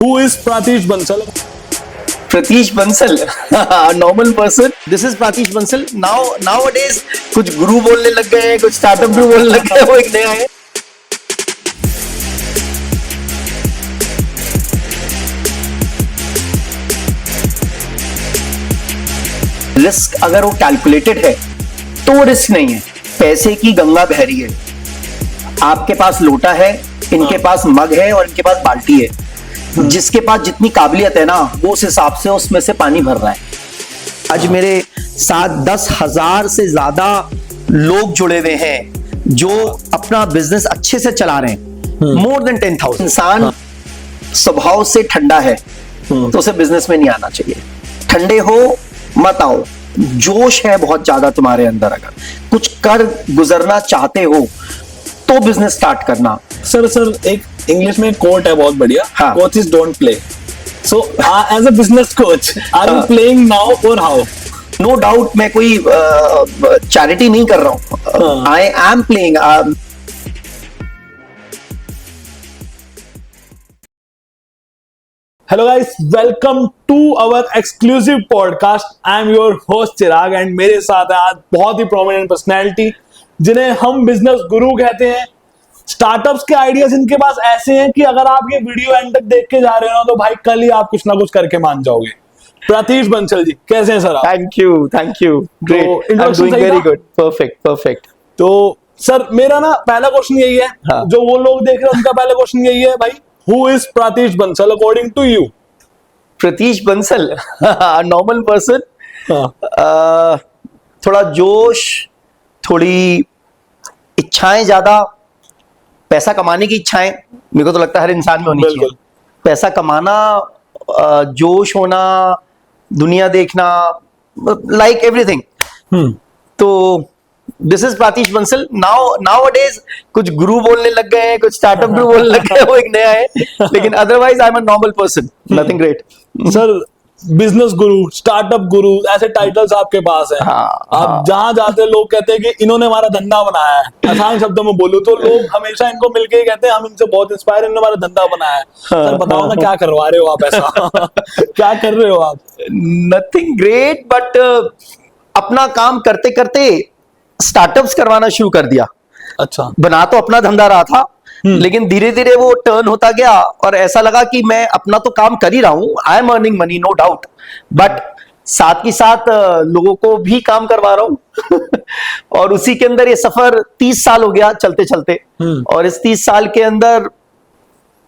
Who is Pratish Bansal? Pratish Bansal, a normal person. This is Pratish Bansal. Nowadays कुछ गुरु बोलने लग गए हैं, कुछ स्टार्टअप गुरु बोलने लग गए हैं, वो एक नया है. रिस्क अगर वो कैलकुलेटेड है तो वो रिस्क नहीं है. पैसे की गंगा बह रही है, आपके पास लोटा है, इनके पास मग है और इनके पास बाल्टी है. जिसके पास जितनी काबिलियत है ना, वो उस हिसाब से उसमें से पानी भर रहा है. आज मेरे साथ 10,000 से ज्यादा लोग जुड़े हुए हैं जो अपना बिजनेस अच्छे से चला रहे हैं. More than 10,000. इंसान स्वभाव से ठंडा है तो उसे बिजनेस में नहीं आना चाहिए. ठंडे हो मत आओ. जोश है बहुत ज्यादा तुम्हारे अंदर, अगर कुछ कर गुजरना चाहते हो तो बिजनेस स्टार्ट करना. सर एक इंग्लिश में कोट है बहुत बढ़िया. Coaches don't play. So as a business coach are you playing now और हाउ? नो डाउट मैं कोई चैरिटी नहीं कर रहा हूं. I am playing. Hello guys, welcome to our exclusive podcast. I am your host Chirag and मेरे साथ है आज बहुत ही प्रोमिनेंट पर्सनैलिटी जिन्हें हम बिजनेस गुरु कहते हैं. स्टार्टअप्स के आइडियाज इनके पास ऐसे हैं कि अगर आप ये वीडियो एंड तक देख के जा रहे हो तो भाई कल ही आप कुछ ना कुछ करके मान जाओगे. प्रतीश बंसल जी, कैसे हैं सर आप? Thank you. Great. I am doing very good. Perfect. तो सर मेरा ना पहला क्वेश्चन यही है. जो वो लोग देख रहे हैं उनका पहला क्वेश्चन यही है, भाई Who is Pratish Bansal according to you? Pratish Bansal, a normal person. थोड़ा जोश, थोड़ी इच्छाएं ज्यादा, पैसा कमाने की इच्छाएं मेरे को तो लगता है हर इंसान में होनी चाहिए. पैसा कमाना, जोश होना, दुनिया देखना, लाइक एवरीथिंग. तो दिस इज प्रातीश बंसल. नाउअडेज कुछ गुरु बोलने लग गए हैं, कुछ स्टार्टअप गुरु बोलने लग गए हैं, वो एक नया है. लेकिन otherwise I am a normal person. Nothing great. Sir business Guru, startup गुरु, ऐसे टाइटल्स आपके पास हैं. आप जहां जाते हैं लोग कहते हैं कि इन्होंने हमारा धंधा बनाया है. आसान शब्दों में बोलूं तो लोग हमेशा इनको मिलके ही कहते हैं हम इनसे बहुत इंस्पायर, इन्होंने हमारा धंधा बनाया है. सर बताओ ना क्या करवा रहे हो आप ऐसा? क्या कर रहे हो आप? नथिंग ग्रेट, बट अपना काम करते करते स्टार्टअप्स करवाना शुरू कर दिया. अच्छा. बना तो अपना धंधा रहा था, लेकिन धीरे धीरे वो टर्न होता गया और ऐसा लगा कि मैं अपना तो काम कर ही रहा हूं. I am earning money, no doubt, but साथ ही साथ लोगों को भी काम करवा रहा हूं. और उसी के अंदर ये सफर 30 साल हो गया चलते चलते. और इस 30 साल के अंदर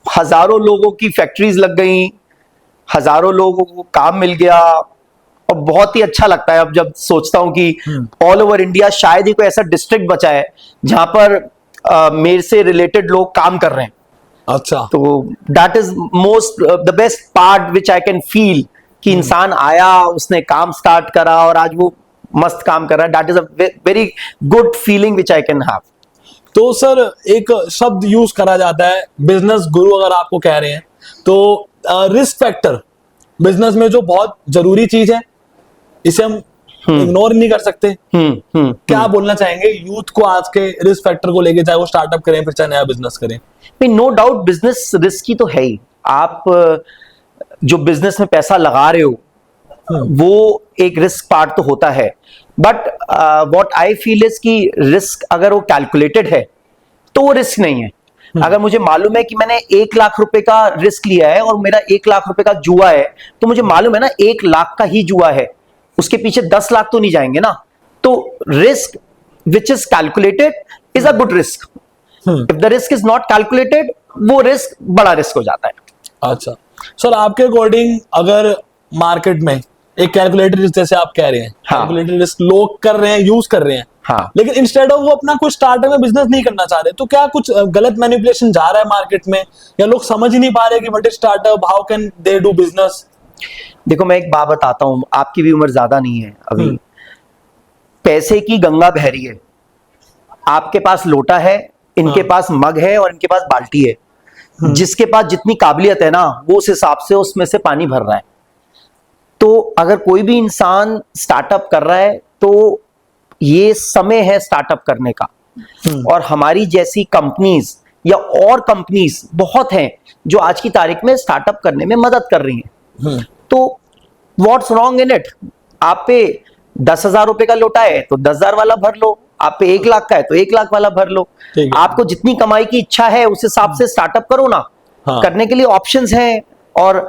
हजारों लोगों की फैक्ट्रीज लग गई, हजारों लोगों को काम मिल गया. और बहुत ही अच्छा लगता है अब जब सोचता हूं कि ऑल ओवर इंडिया शायद ही कोई ऐसा डिस्ट्रिक्ट बचा है जहां पर मेरे से रिलेटेड लोग काम कर रहे हैं. अच्छा. तो that is most the best part which I can feel कि इंसान आया, उसने काम स्टार्ट करा और आज वो मस्त काम कर रहा है. That is a very good feeling which I can have. तो सर एक शब्द यूज करा जाता है बिजनेस गुरु, अगर आपको कह रहे हैं तो रिस्क फैक्टर बिजनेस में जो बहुत जरूरी चीज है, इसे हम इग्नोर नहीं कर सकते. क्या बोलना चाहेंगे यूथ को आज के रिस्क फैक्टर को लेके, चाहे वो स्टार्टअप करें फिर चाहे नया बिजनेस करें? नो डाउट बिजनेस रिस्की तो है ही. आप जो बिजनेस में पैसा लगा रहे हो वो एक रिस्क पार्ट तो होता है, but what I feel is कि रिस्क अगर वो कैलकुलेटेड है तो वो रिस्क नहीं है. अगर मुझे मालूम है कि मैंने 1 लाख रुपए का रिस्क लिया है और मेरा 1 लाख रुपए का जुआ है, तो मुझे मालूम है ना 1 लाख का ही जुआ है, उसके पीछे 10 लाख तो नहीं जाएंगे ना. तो risk which is calculated is a good risk. If the risk is not calculated, वो रिस्क बड़ा रिस्क हो जाता है. अच्छा सर, आपके अकॉर्डिंग अगर मार्केट में एक कैलकुलेटेड रिस्क, जैसे आप कह रहे हैं कैलकुलेटेड रिस्क लोग कर रहे हैं, यूज कर रहे हैं, लेकिन इंस्टेड ऑफ वो अपना कोई स्टार्टअप में बिजनेस नहीं करना चाह रहे, तो क्या कुछ गलत मैनिपुलेशन जा रहा है मार्केट में, या लोग समझ ही नहीं पा रहे कि what is startup, how can they do business? देखो मैं एक बात बताता हूं, आपकी भी उम्र ज्यादा नहीं है अभी. पैसे की गंगा बह रही है, आपके पास लोटा है, इनके पास मग है और इनके पास बाल्टी है. जिसके पास जितनी काबिलियत है ना, वो उस हिसाब से उसमें से पानी भर रहा है. तो अगर कोई भी इंसान स्टार्टअप कर रहा है तो ये समय है स्टार्टअप करने का. और हमारी जैसी कंपनीज या और कंपनीज बहुत हैं जो आज की तारीख में स्टार्टअप करने में मदद कर रही हैं। तो व्हाट्स रॉन्ग इन इट? आप पे 10,000 रुपए का लोटा है तो 10,000 वाला भर लो, आप पे 1 लाख का है तो 1 लाख वाला भर लो। आपको जितनी कमाई की इच्छा है उस हिसाब से स्टार्टअप करो ना। करने के लिए ऑप्शंस हैं और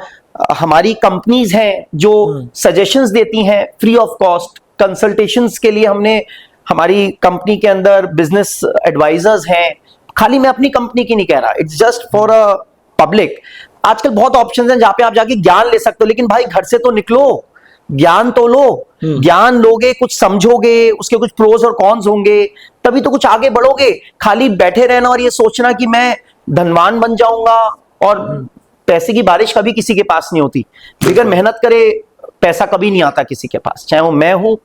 हमारी कंपनीज हैं जो सजेशंस देती हैं फ्री ऑफ कॉस्ट। कंसल्टेशंस के लिए हमने हमारी कंपनी के अंदर बिजनेस एडवाइजर्स हैं। खाली मैं अपनी कंपनी की नहीं कह रहा, it's just for a public. आजकल बहुत ऑप्शंस हैं जहां पे आप जाके ज्ञान ले सकते हो, लेकिन भाई घर से तो निकलो, ज्ञान तो लो। ज्ञान लोगे, कुछ समझोगे, उसके कुछ प्रोज और कॉन्स होंगे, तभी तो कुछ आगे बढ़ोगे। खाली बैठे रहना और ये सोचना कि मैं धनवान बन जाऊंगा, और पैसे की बारिश कभी किसी के पास नहीं होती। बगैर मेहनत करे पैसा कभी नहीं आता किसी के पास, चाहे वो मैं हूं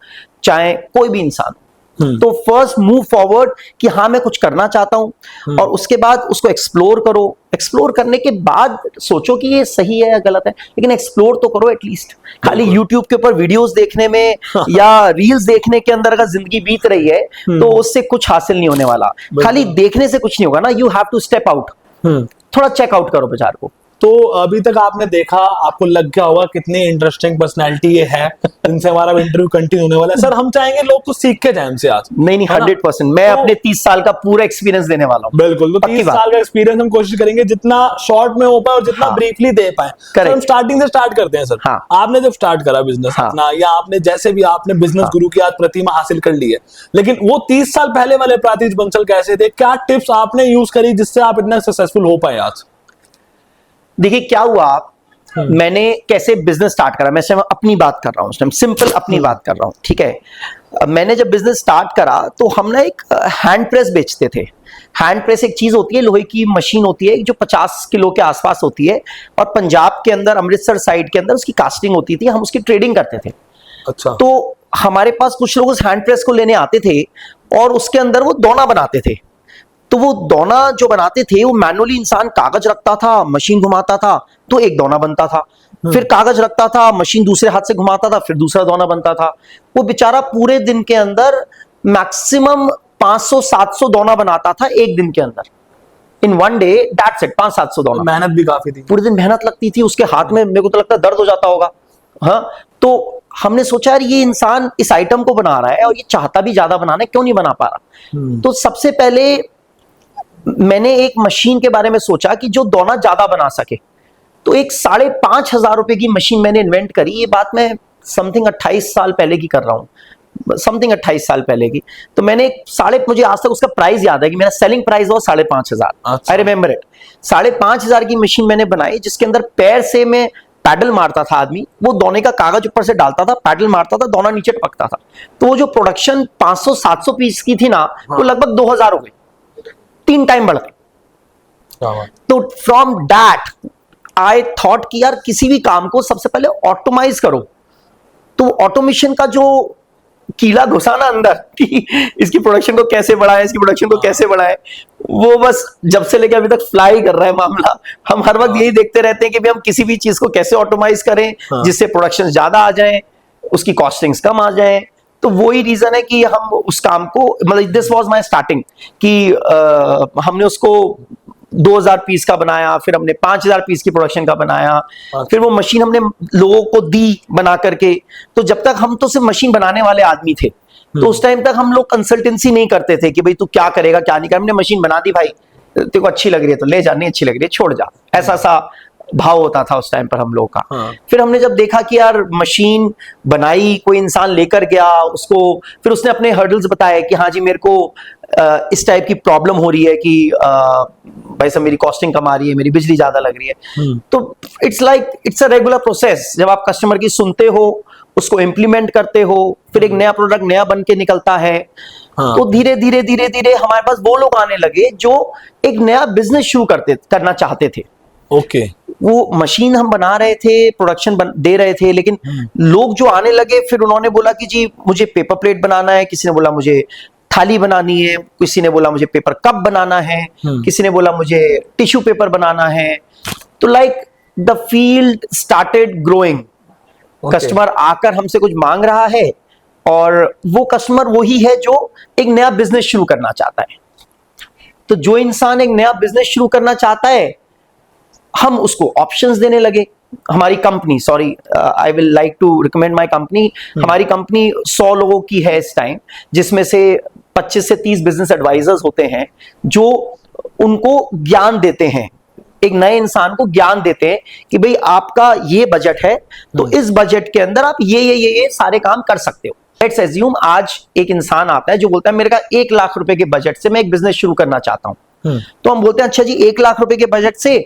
चाहे कोई भी इंसान। तो फर्स्ट मूव फॉरवर्ड कि हाँ मैं कुछ करना चाहता हूं, और उसके बाद उसको एक्सप्लोर करो। एक्सप्लोर करने के बाद सोचो कि ये सही है या गलत है, लेकिन एक्सप्लोर तो करो एटलीस्ट। खाली यूट्यूब के ऊपर वीडियोस देखने में या रील्स देखने के अंदर अगर जिंदगी बीत रही है तो उससे कुछ हासिल नहीं होने वाला। खाली देखने से कुछ नहीं होगा ना, you have to step out. थोड़ा चेकआउट करो बाजार को। तो अभी तक आपने देखा, आपको लग गया होगा कितनी इंटरेस्टिंग पर्सनैलिटी ये है जिनसे हमारा इंटरव्यू कंटिन्यू होने वाला है। सर हम चाहेंगे लोग कुछ सीख के जाए हमसे आज। नहीं 100%। मैं अपने 30 साल का पूरा एक्सपीरियंस देने वाला हूँ। बिल्कुल, तो 30 साल का एक्सपीरियंस हम कोशिश करेंगे जितना शॉर्ट में हो पाए और जितना ब्रीफली दे पाए। तो हम स्टार्टिंग से स्टार्ट करते हैं सर। आपने जब स्टार्ट करा बिजनेस अपना, या आपने जैसे भी आपने बिजनेस गुरु की आज प्रतिमा हासिल कर ली है, लेकिन वो 30 साल पहले वाले प्रातिज बंसल कैसे थे? क्या टिप्स आपने यूज करी जिससे आप इतना सक्सेसफुल हो पाए आज? देखिए क्या हुआ, मैंने कैसे बिजनेस स्टार्ट करा, मैं अपनी बात कर रहा हूँ, सिंपल अपनी बात कर रहा हूँ, ठीक है। मैंने जब बिजनेस स्टार्ट करा तो हम ना एक हैंड प्रेस बेचते थे। हैंड प्रेस एक चीज होती है, लोहे की मशीन होती है जो 50 किलो के आसपास होती है, और पंजाब के अंदर अमृतसर साइड के अंदर उसकी कास्टिंग होती थी, हम उसकी ट्रेडिंग करते थे। अच्छा। तो हमारे पास कुछ लोग उस हैंड प्रेस को लेने आते थे और उसके अंदर वो दोना बनाते थे। तो वो दोना जो बनाते थे वो मैनुअली इंसान कागज रखता था, मशीन घुमाता था तो एक दोना बनता था, फिर कागज रखता था, मशीन दूसरे हाथ से घुमाता था, फिर दूसरा दोना बनता था। वो बेचारा पूरे दिन के अंदर मैक्सिमम 500-700 दोना बनाता था एक दिन के अंदर। In one day that's it, 500-700 दोना। मेहनत भी काफी थी, पूरे दिन मेहनत लगती थी उसके हाथ में, मेरे को तो लगता है दर्द हो जाता होगा। हाँ, तो हमने सोचा यार ये इंसान इस आइटम को बना रहा है और ये चाहता भी ज्यादा बनाना है, क्यों नहीं बना पा रहा। तो सबसे पहले मैंने एक मशीन के बारे में सोचा कि जो दोना ज्यादा बना सके। तो एक 5,500 रुपए की मशीन मैंने इन्वेंट करी। ये बात मैं समथिंग 28 साल पहले की कर रहा हूँ, समथिंग 28 साल पहले की। तो मैंने मुझे आज तक उसका प्राइस याद है कि मेरा सेलिंग प्राइस वो 5,500। I remember it. 5,500 की मशीन मैंने बनाई जिसके अंदर पैर से मैं पैडल मारता था, आदमी वो दोने का कागज ऊपर से डालता था, पैडल मारता था, दोना नीचे टपकता था। तो वो जो प्रोडक्शन 500-700 पीस की थी ना, वो लगभग 2,000 हो गई, 3 टाइम बढ़ गई। तो फ्रॉम दैट आई थॉट कि यार किसी भी काम को सबसे पहले ऑटोमाइज करो। तो ऑटोमेशन का जो कीला घुसा ना अंदर कि इसकी प्रोडक्शन को कैसे बढ़ाएं, इसकी प्रोडक्शन को कैसे बढ़ाएं, वो बस जब से लेकर अभी तक फ्लाई कर रहा है मामला। हम हर वक्त यही देखते रहते हैं कि हम किसी भी चीज को कैसे ऑटोमाइज करें जिससे प्रोडक्शन ज्यादा आ जाए, उसकी कॉस्टिंग्स कम आ जाए। तो वही रीजन है कि हम उस काम को, मतलब दिस वाज माय स्टार्टिंग कि हमने उसको 2,000 पीस का बनाया, फिर हमने 5,000 पीस की प्रोडक्शन का बनाया, फिर वो मशीन हमने लोगों को दी बना करके। तो जब तक हम तो सिर्फ मशीन बनाने वाले आदमी थे, तो उस टाइम तक हम लोग कंसल्टेंसी नहीं करते थे कि भाई तू क्या करेगा क्या नहीं करेगा। हमने मशीन बना दी, भाई तेरे को अच्छी लग रही है तो ले जा, नहीं अच्छी लग रही है छोड़ जा, ऐसा सा भाव होता था उस टाइम पर हम लोगों का। फिर हमने जब देखा कि यार मशीन बनाई, कोई इंसान लेकर गया उसको, फिर उसने अपने हर्डल्स बताए कि हाँ जी मेरे को इस टाइप की प्रॉब्लम हो रही है कि भाई साहब मेरी कॉस्टिंग कम आ रही है, मेरी बिजली ज्यादा लग रही है। तो इट्स अ रेगुलर प्रोसेस। जब आप कस्टमर की सुनते हो, उसको इम्प्लीमेंट करते हो, फिर एक नया प्रोडक्ट नया बन के निकलता है। तो धीरे धीरे धीरे धीरे हमारे पास वो लोग आने लगे जो एक नया बिजनेस शुरू करना चाहते थे। ओके। वो मशीन हम बना रहे थे, प्रोडक्शन दे रहे थे, लेकिन लोग जो आने लगे फिर उन्होंने बोला कि जी मुझे पेपर प्लेट बनाना है, किसी ने बोला मुझे थाली बनानी है, किसी ने बोला मुझे पेपर कप बनाना है, किसी ने बोला मुझे टिश्यू पेपर बनाना है। तो like the field started growing. Customer आकर हमसे कुछ मांग रहा है और वो कस्टमर वही है जो एक नया बिजनेस शुरू करना चाहता है। तो जो इंसान एक नया बिजनेस शुरू करना चाहता है, हम उसको ऑप्शंस देने लगे। हमारी company, sorry, I will like to recommend my company. हमारी कंपनी 100 लोगों की है इस टाइम, जिसमें से 25 से 30 बिजनेस एडवाइजर्स होते हैं जो उनको ज्ञान देते हैं, एक नए इंसान को ज्ञान देते हैं कि भाई आपका ये बजट है, तो इस बजट के अंदर आप ये सारे काम कर सकते हो। लेट्स एज्यूम आज एक इंसान आता है जो बोलता है मेरे का 1 लाख रुपए के बजट से मैं एक बिजनेस शुरू करना चाहता हूं। तो हम बोलते हैं अच्छा जी, 1 लाख रुपए के बजट से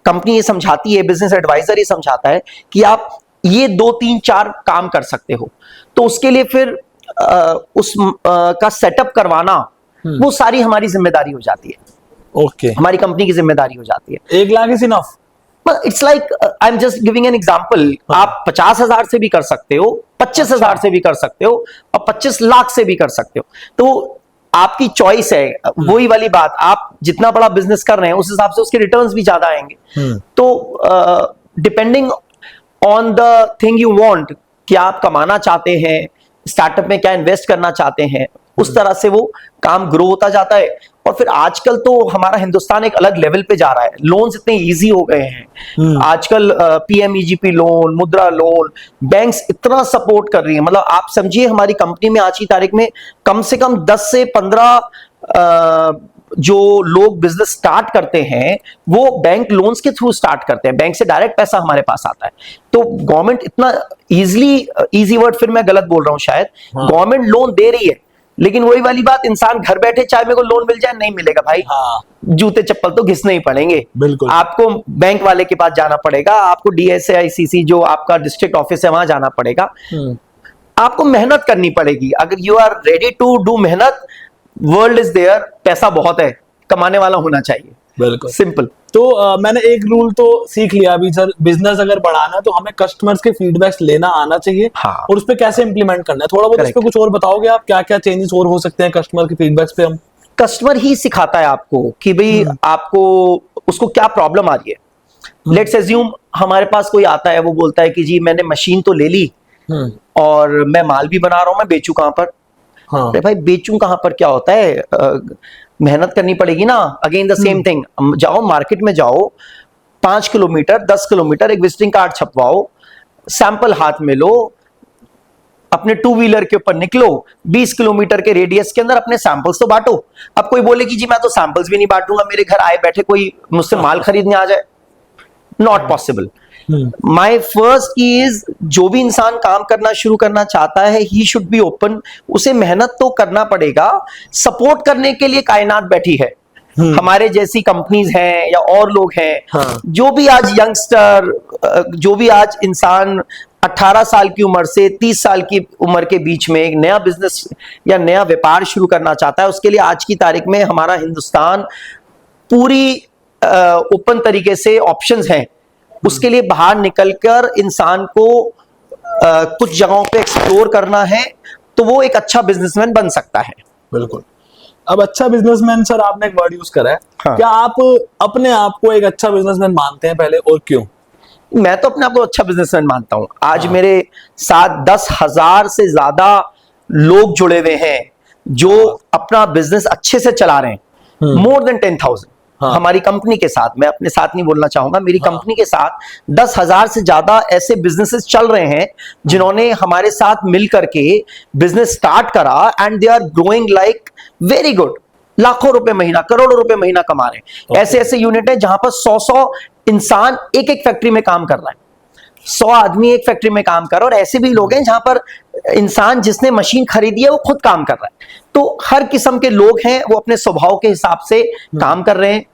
कंपनी ये समझाती है, बिजनेस एडवाइजर ये समझाता है कि आप ये 2 3 4 काम कर सकते हो। तो उसके लिए फिर का सेटअप करवाना वो सारी हमारी जिम्मेदारी हो जाती है। ओके, हमारी कंपनी की जिम्मेदारी हो जाती है। 1 lakh is enough. It's like, I am just giving an example. आप 50,000 से भी कर सकते हो, 25,000 से भी कर सकते हो, और 25 लाख से भी कर सकते हो। तो आपकी चॉइस है। वही वाली बात, आप जितना बड़ा बिजनेस कर रहे हैं उस हिसाब से उसके रिटर्न्स भी ज्यादा आएंगे। तो depending on the thing you want, कि आप कमाना चाहते हैं, स्टार्टअप में क्या इन्वेस्ट करना चाहते हैं, उस तरह से वो काम ग्रो होता जाता है। और फिर आजकल तो हमारा हिंदुस्तान एक अलग लेवल पे जा रहा है। लोन्स इतने इजी हो गए हैं आजकल। पीएमईजीपी लोन, मुद्रा लोन, बैंक्स इतना सपोर्ट कर रही है। मतलब आप समझिए, हमारी कंपनी में आज की तारीख में कम से कम 10 से 15 जो लोग बिजनेस स्टार्ट करते हैं वो बैंक लोन्स के थ्रू स्टार्ट करते हैं। बैंक से डायरेक्ट पैसा हमारे पास आता है। तो गवर्नमेंट इतना इजी वर्ड फिर मैं गलत बोल रहा हूं शायद, गवर्नमेंट लोन दे रही है, लेकिन वही वाली बात, इंसान घर बैठे चाहे मेरे को लोन मिल जाए, नहीं मिलेगा भाई। जूते चप्पल तो घिसने ही पड़ेंगे। बिल्कुल, आपको बैंक वाले के पास जाना पड़ेगा, आपको DSAICC जो आपका डिस्ट्रिक्ट ऑफिस है वहां जाना पड़ेगा। आपको मेहनत करनी पड़ेगी। अगर you are ready to do मेहनत, वर्ल्ड इज देयर, पैसा बहुत है, कमाने वाला होना चाहिए। बिल्कुल सिंपल। तो मैंने एक रूल तो सीख लिया अभी सर, बिजनेस अगर बढ़ाना है तो हमें कस्टमर्स के फीडबैक्स लेना आना चाहिए। हाँ। और उस पे कैसे इंप्लीमेंट करना है, थोड़ा बहुत इस पे कुछ और बताओगे आप, क्या क्या चेंजेस और हो सकते हैं कस्टमर के फीडबैक्स पे? हम कस्टमर ही सिखाता है आपको कि भाई आपको उसको क्या प्रॉब्लम आ रही है। लेट्स एज्यूम हमारे पास कोई आता है, वो बोलता है कि जी मैंने मशीन तो ले ली और मैं माल भी बना रहा हूं, मैं बेचूं कहां पर? अरे भाई, बेचूं कहां पर क्या होता है? मेहनत करनी पड़ेगी ना। अगेन द सेम थिंग, जाओ मार्केट में जाओ, 5 किलोमीटर 10 किलोमीटर एक विजिटिंग कार्ड छपवाओ, सैंपल हाथ में लो, अपने 2 व्हीलर के ऊपर निकलो, 20 किलोमीटर के रेडियस के अंदर अपने सैंपल्स तो बांटो। अब कोई बोले कि जी मैं तो सैंपल्स भी नहीं बांटूंगा, मेरे घर आए बैठे कोई मुझसे माल खरीदने आ जाए, नॉट पॉसिबल। माई फर्स्ट की इज, जो भी इंसान काम करना शुरू करना चाहता है, ही शुड बी ओपन। उसे मेहनत तो करना पड़ेगा, सपोर्ट करने के लिए कायनात बैठी है। हमारे जैसी कंपनीज हैं या और लोग हैं, जो भी आज यंगस्टर, जो भी आज इंसान 18 साल की उम्र से 30 साल की उम्र के बीच में एक नया बिजनेस या नया व्यापार शुरू करना चाहता है, उसके लिए आज की तारीख में हमारा हिंदुस्तान पूरी ओपन तरीके से ऑप्शंस हैं। उसके लिए बाहर निकलकर इंसान को कुछ जगहों पे एक्सप्लोर करना है, तो वो एक अच्छा बिजनेसमैन बन सकता है। बिल्कुल। अब अच्छा बिजनेसमैन, सर आपने एक वर्ड यूज करा है, क्या आप अपने आप को एक अच्छा बिजनेसमैन मानते हैं पहले, और क्यों? मैं तो अपने आप को अच्छा बिजनेसमैन मानता हूं। आज मेरे साथ 10,000 से ज्यादा लोग जुड़े हुए हैं जो अपना बिजनेस अच्छे से चला रहे हैं। मोर देन 10,000 हमारी कंपनी के साथ, मैं अपने साथ नहीं बोलना चाहूंगा, मेरी कंपनी के साथ 10,000 से ज्यादा ऐसे बिजनेसेस चल रहे हैं जिन्होंने हमारे साथ मिल करके बिजनेस स्टार्ट करा, and they are growing like very good. लाखों रुपए महीना, करोड़ों रुपए महीना कमा रहे हैं। ऐसे ऐसे यूनिट है जहां पर 100 इंसान एक फैक्ट्री में काम कर रहा है, 100 आदमी एक फैक्ट्री में काम कर रहा है। और ऐसे भी लोग हैं जहां पर इंसान जिसने मशीन खरीदी है वो खुद काम कर रहा है। तो हर किस्म के लोग हैं, वो अपने स्वभाव के हिसाब से काम कर रहे हैं।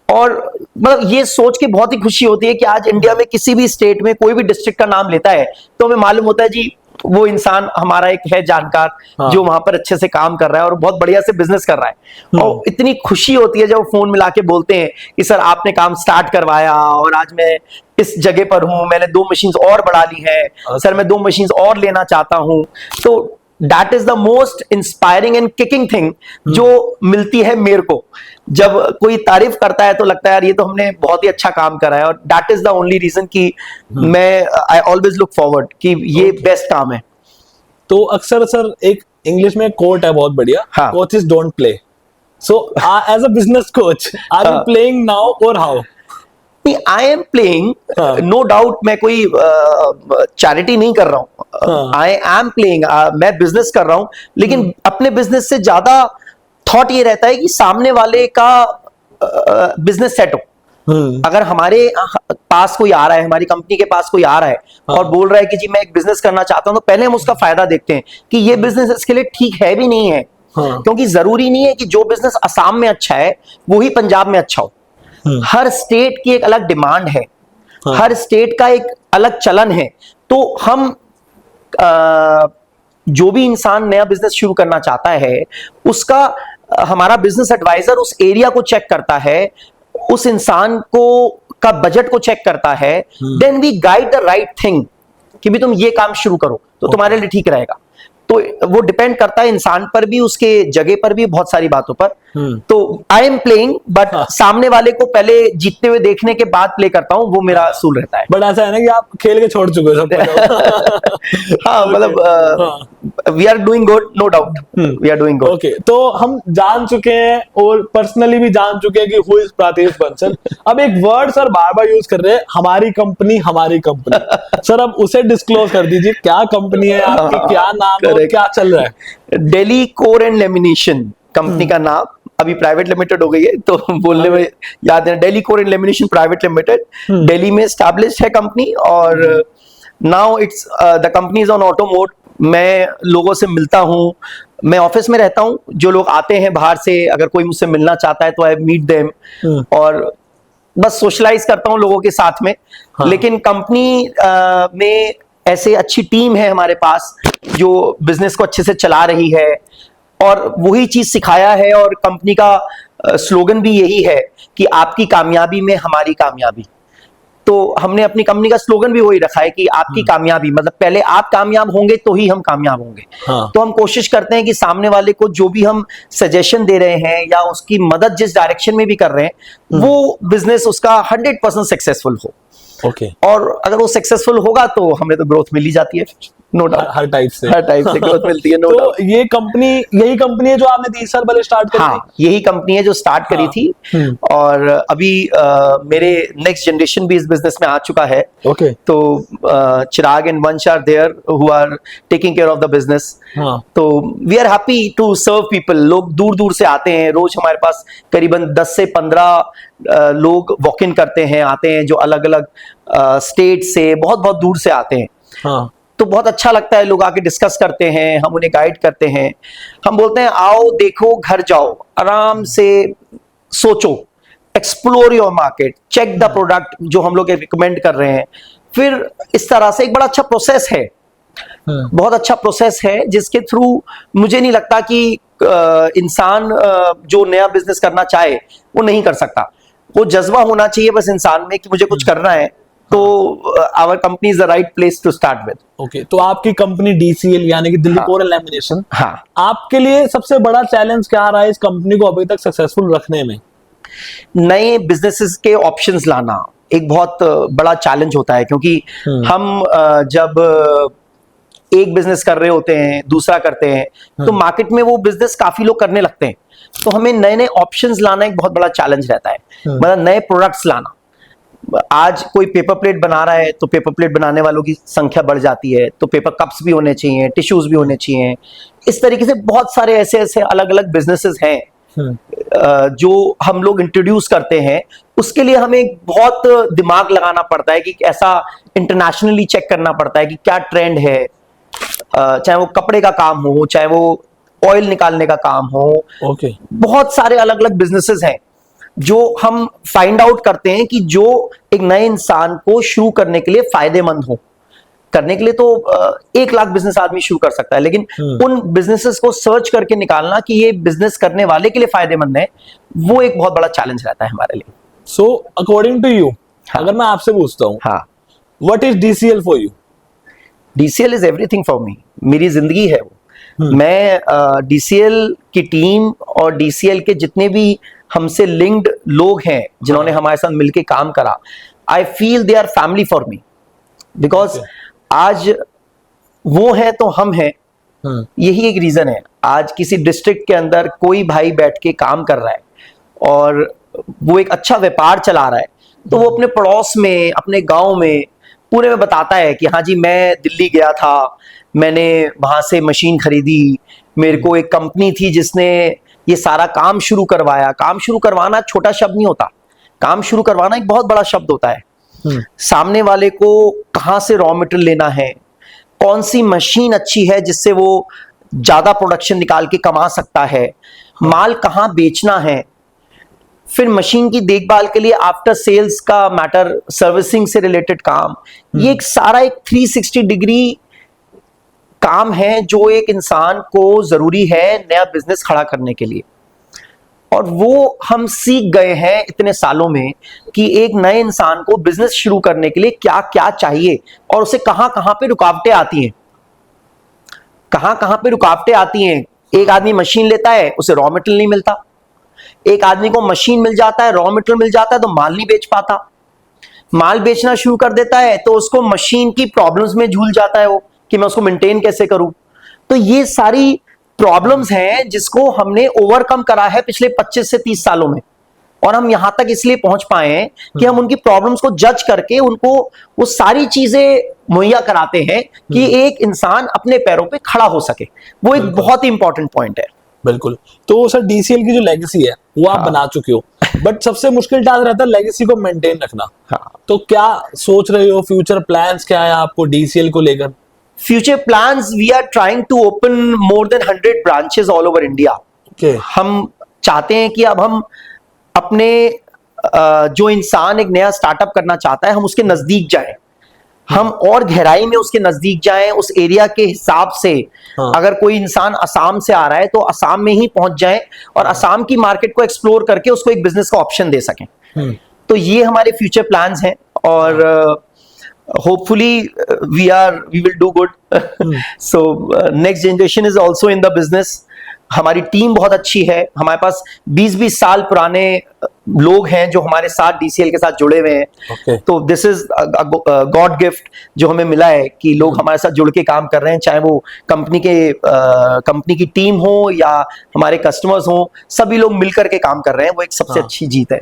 और मतलब ये सोच के बहुत ही खुशी होती है कि आज इंडिया में किसी भी स्टेट में कोई भी डिस्ट्रिक्ट का नाम लेता है तो हमें मालूम होता है जी वो इंसान हमारा एक है जानकार, जो वहां पर अच्छे से काम कर रहा है और बहुत बढ़िया से बिजनेस कर रहा है। और इतनी खुशी होती है जब वो फोन मिला के बोलते हैं कि सर आपने काम स्टार्ट करवाया और आज मैं इस जगह पर हूं, मैंने 2 मशीन्स और बढ़ा ली है, सर मैं 2 मशीन्स और लेना चाहता हूं। तो that is the most inspiring and kicking thing जो मिलती है मेरे को। जब कोई तारीफ करता है तो लगता है यार ये तो हमने बहुत ही अच्छा काम करा है, और that is the only reason कि मैं आई ऑलवेज लुक फॉरवर्ड कि ये बेस्ट काम है। तो अक्सर सर एक इंग्लिश में कोट है बहुत बढ़िया, coaches don't play, So, as a business coach, are you playing now or how? I am playing, हाँ। नो डाउट मैं कोई चैरिटी नहीं कर रहा हूँ, आई एम प्लेइंग, मैं बिजनेस कर रहा हूँ, लेकिन अपने बिजनेस से ज्यादा थॉट ये रहता है कि सामने वाले का बिजनेस सेट हो। अगर हमारे पास कोई आ रहा है, हमारी कंपनी के पास कोई आ रहा है और बोल रहा है कि जी मैं एक बिजनेस करना चाहता हूं, तो पहले हम उसका फायदा देखते हैं कि ये बिजनेस इसके लिए ठीक है भी नहीं है। क्योंकि जरूरी नहीं है कि जो बिजनेस असम में अच्छा है वही पंजाब में अच्छा हो। हर स्टेट की एक अलग डिमांड है, हर स्टेट का एक अलग चलन है। तो हम जो भी इंसान नया बिजनेस शुरू करना चाहता है, उसका हमारा बिजनेस एडवाइजर उस एरिया को चेक करता है, उस इंसान को का बजट को चेक करता है, then we guide the right thing कि भी तुम ये काम शुरू करो तो तुम्हारे लिए ठीक रहेगा। तो वो डिपेंड करता है इंसान पर भी, उसके जगह पर भी, बहुत सारी बातों पर। तो आई एम प्लेइंग, बट सामने वाले को पहले जीतते हुए देखने के बाद प्ले करता हूँ, वो मेरा असूल रहता है। बट ऐसा है ना कि आप खेल के छोड़ चुके हो सब कुछ। हाँ, मतलब we are doing good, no doubt, we are doing good. Okay, तो हम जान चुके हैं और पर्सनली भी जान चुके हैं कि हु इज प्रातेश बंसल। अब एक वर्ड सर बार बार यूज कर रहे हैं, हमारी कंपनी, हमारी कंपनी। सर अब उसे डिस्क्लोज कर दीजिए, क्या कंपनी है आपकी, क्या नाम है, क्या चल रहा है? Delhi core and lamination company का नाम, अभी प्राइवेट लिमिटेड हो गई है तो बोलने में याद है, Delhi core and lamination private limited, Delhi में एस्टैब्लिश्ड है कंपनी। और now it's the company is on auto mode. मैं लोगों से मिलता हूँ, मैं ऑफिस में रहता हूँ, जो लोग आते हैं बाहर से, अगर कोई मुझसे मिलना चाहता है तो आई मीट देम, और बस सोशलाइज करता हूँ लोगों के साथ में। लेकिन कंपनी में ऐसे अच्छी टीम है हमारे पास जो बिजनेस को अच्छे से चला रही है, और वही चीज सिखाया है, और कंपनी का स्लोगन भी यही है कि आपकी कामयाबी में हमारी कामयाबी। तो हमने अपनी कंपनी का स्लोगन भी वही रखा है कि आपकी कामयाबी, मतलब पहले आप कामयाब होंगे तो ही हम कामयाब होंगे। तो हम कोशिश करते हैं कि सामने वाले को जो भी हम सजेशन दे रहे हैं या उसकी मदद जिस डायरेक्शन में भी कर रहे हैं, वो बिजनेस उसका 100% सक्सेसफुल हो। और अगर वो सक्सेसफुल होगा तो हमें तो ग्रोथ मिल ही जाती है, नो डाउट। हर टाइप से ग्रोथ मिलती है, नो तो डाउट। ये कंपनी, यही कंपनी है जो आपने 30 साल पहले स्टार्ट करी थी? यही कंपनी है जो स्टार्ट करी थी, और अभी मेरे नेक्स्ट जनरेशन भी इस बिजनेस में आ चुका है। तो Chirag and Vansh are there who are taking care of the business. तो we are happy to serve people. लोग दूर दूर से आते हैं, रोज हमारे पास करीबन 10 से 15 लोग वॉक इन करते हैं, आते हैं, जो अलग अलग स्टेट से, बहुत बहुत दूर से आते हैं। तो बहुत अच्छा लगता है, लोग आके डिस्कस करते हैं, हम उन्हें गाइड करते हैं। हम बोलते हैं आओ, देखो, घर जाओ, आराम से सोचो, explore your market, check the product जो हम लोग रिकमेंड कर रहे हैं। फिर इस तरह से एक बड़ा अच्छा प्रोसेस है, बहुत अच्छा प्रोसेस है, जिसके थ्रू मुझे नहीं लगता कि इंसान जो नया बिजनेस करना चाहे वो नहीं कर सकता। वो जज्बा होना चाहिए बस इंसान में कि मुझे कुछ करना है, तो our company is the right place to start with. Okay, तो आपकी कंपनी DCL यानी कि दिल्ली कोर एंड लेमिनेशन, आपके लिए सबसे बड़ा चैलेंज क्या रहा है इस कंपनी को अभी तक सक्सेसफुल रखने में? नए बिजनेसेस के ऑप्शंस लाना एक बहुत बड़ा चैलेंज होता है, क्योंकि हम जब एक बिजनेस कर रहे होते हैं, दूसरा करते हैं, तो मार्केट में वो बिजनेस काफी लोग करने लगते हैं। तो हमें नए नए ऑप्शंस लाना एक बहुत बड़ा चैलेंज रहता है, मतलब नए प्रोडक्ट्स लाना। आज कोई पेपर प्लेट बना रहा है तो पेपर प्लेट बनाने वालों की संख्या बढ़ जाती है, तो पेपर कप्स भी होने चाहिए, टिश्यूज भी होने चाहिए। इस तरीके से बहुत सारे ऐसे ऐसे अलग अलग बिजनेसेस हैं जो हम लोग इंट्रोड्यूस करते हैं। उसके लिए हमें बहुत दिमाग लगाना पड़ता है कि ऐसा इंटरनेशनली चेक करना पड़ता है कि क्या ट्रेंड है, चाहे वो कपड़े का काम हो, चाहे वो ऑयल निकालने का काम हो। बहुत सारे अलग अलग बिजनेसेस हैं जो हम फाइंड आउट करते हैं कि जो एक नए इंसान को शुरू करने के लिए फायदेमंद हो। करने के लिए तो 1 लाख बिजनेस आदमी शुरू कर सकता है, लेकिन उन बिजनेसेस को सर्च करके निकालना कि ये बिजनेस करने वाले के लिए फायदेमंद है, वो एक बहुत बड़ा चैलेंज रहता है हमारे लिए। सो अकॉर्डिंग टू यू, अगर मैं आपसे पूछता हूँ, what is DCL for you? DCL is everything for me, मेरी जिंदगी है वो। मैं DCL की टीम और DCL के जितने भी हमसे लिंक्ड लोग हैं जिन्होंने हमारे साथ मिलके काम करा, I feel they are family for me, because आज वो है तो हम हैं, यही एक रीजन है। आज किसी डिस्ट्रिक्ट के अंदर कोई भाई बैठ के काम कर रहा है और वो एक अच्छा व्यापार चला रहा है, तो वो अपने पड़ोस में, अपने गांव में, पूरे में बताता है कि हाँ जी मैं दिल्ली गया था, मैंने वहां से मशीन खरीदी, मेरे को एक कंपनी थी जिसने ये सारा काम शुरू करवाया। काम शुरू करवाना छोटा शब्द नहीं होता, काम शुरू करवाना एक बहुत बड़ा शब्द होता है। सामने वाले को कहाँ से रॉ मटेरियल लेना है, कौन सी मशीन अच्छी है जिससे वो ज्यादा प्रोडक्शन निकाल के कमा सकता है, माल कहाँ बेचना है, फिर मशीन की देखभाल के लिए आफ्टर सेल्स का मैटर, सर्विसिंग से रिलेटेड काम, ये एक सारा एक 360 डिग्री काम है जो एक इंसान को जरूरी है नया बिजनेस खड़ा करने के लिए। और वो हम सीख गए हैं इतने सालों में कि एक नए इंसान को बिजनेस शुरू करने के लिए क्या क्या चाहिए और उसे कहां कहां पे रुकावटें आती हैं, कहां कहां पे रुकावटें आती हैं। एक आदमी मशीन लेता है, उसे रॉ मटेरियल नहीं मिलता। एक आदमी को मशीन मिल जाता है, रॉ मटेरियल मिल जाता है, तो माल नहीं बेच पाता। माल बेचना शुरू कर देता है तो उसको मशीन की प्रॉब्लम्स में झूल जाता है वो, कि मैं उसको मेंटेन कैसे करूं। तो ये सारी प्रॉब्लम्स हैं जिसको हमने ओवरकम करा है पिछले 25 से 30 सालों में, और हम यहां तक इसलिए पहुंच पाए हैं कि हम उनकी प्रॉब्लम्स को जज करके उनको वो सारी चीजें मुहैया कराते हैं कि एक इंसान अपने पैरों पे खड़ा हो सके। वो एक बहुत ही इंपॉर्टेंट पॉइंट है। बिल्कुल। तो सर डीसीएल की जो लेगेसी है वो आप बना चुके हो, बट सबसे मुश्किल टास्क रहता है लेगेसी को मेंटेन रखना। तो क्या सोच रहे हो, फ्यूचर प्लान्स क्या है आपको डीसीएल को लेकर? Future plans, we are trying to open more than 100 branches all over India. हम चाहते हैं कि अब हम अपने जो इंसान एक नया स्टार्टअप करना चाहता है, हम उसके नजदीक जाएं, हम और गहराई में उसके नजदीक जाएं, उस एरिया के हिसाब से। अगर कोई इंसान असम से आ रहा है तो असम में ही पहुंच जाएं और असम की मार्केट को एक्सप्लोर करके उसको एक बिजनेस का ऑप्शन दे सकें। तो ये हमारे फ्यूचर प्लान्स हैं और hopefully we will do good. So next generation is also in the business. हमारी टीम बहुत अच्छी है, हमारे पास 20-20 साल पुराने लोग हैं जो हमारे साथ डीसीएल के साथ जुड़े हुए हैं। तो दिस इज गॉड गिफ्ट जो हमें मिला है कि लोग हमारे साथ जुड़ के काम कर रहे हैं, चाहे वो कंपनी की टीम हो या हमारे कस्टमर्स हो, सभी लोग मिलकर के काम कर रहे हैं। वो एक सबसे अच्छी जीत है।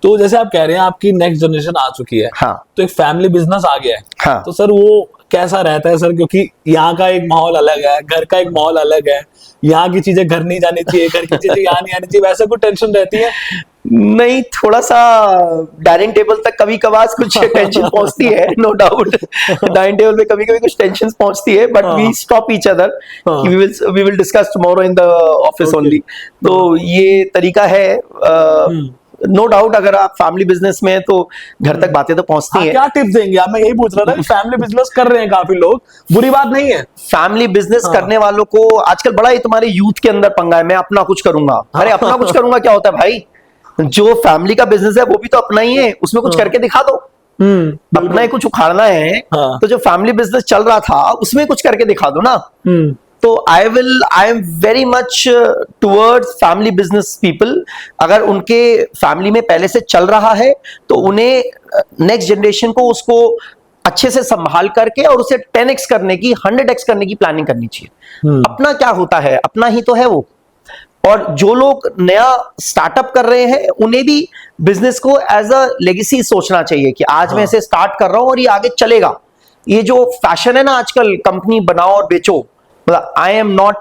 तो जैसे आप कह रहे हैं आपकी नेक्स्ट जनरेशन आ चुकी है, तो एक फैमिली बिजनेस आ गया है, तो सर वो कैसा रहता है सर? क्योंकि यहाँ का एक माहौल अलग है, घर का एक माहौल अलग है, यहाँ की चीजें घर नहीं जानी चाहिए, घर की चीजें यहाँ नहीं आनी चाहिए, वैसे कोई टेंशन रहती है? नहीं, थोड़ा सा डाइनिंग टेबल तक कभी कभार कुछ टेंशन पहुंचती है, नो डाउट। डाइनिंग टेबल पे कभी कभी कुछ टेंशन पहुंचती है, but we stop each other, we will discuss tomorrow in the office only. तो ये तरीका है। नो डाउट अगर आप फैमिली बिजनेस में हैं तो घर तक बातें तो पहुंचती हैं। क्या टिप्स देंगे आप? मैं यही पूछ रहा था कि फैमिली बिजनेस कर रहे हैं काफी लोग, बुरी बात नहीं है। फैमिली बिजनेस करने वालों को आजकल बड़ा ही तुम्हारे यूथ के अंदर पंगा है, मैं अपना कुछ करूंगा। अरे अपना कुछ करूंगा क्या होता है भाई? जो फैमिली का बिजनेस है वो भी तो अपना ही है, उसमें कुछ करके दिखा दो। अपना ही कुछ उखाड़ना है तो जो फैमिली बिजनेस चल रहा था उसमें कुछ करके दिखा दो ना। तो I am very much towards family business people. अगर उनके फैमिली में पहले से चल रहा है तो उन्हें नेक्स्ट जनरेशन को उसको अच्छे से संभाल करके और उसे 10x करने की, 100x करने की प्लानिंग करनी चाहिए। अपना क्या होता है, अपना ही तो है वो। और जो लोग नया स्टार्टअप कर रहे हैं उन्हें भी बिजनेस को एज अ लेगेसी सोचना चाहिए कि आज मैं इसे स्टार्ट कर रहा हूं और ये आगे चलेगा। ये जो फैशन है ना आजकल, कंपनी बनाओ और बेचो, I am not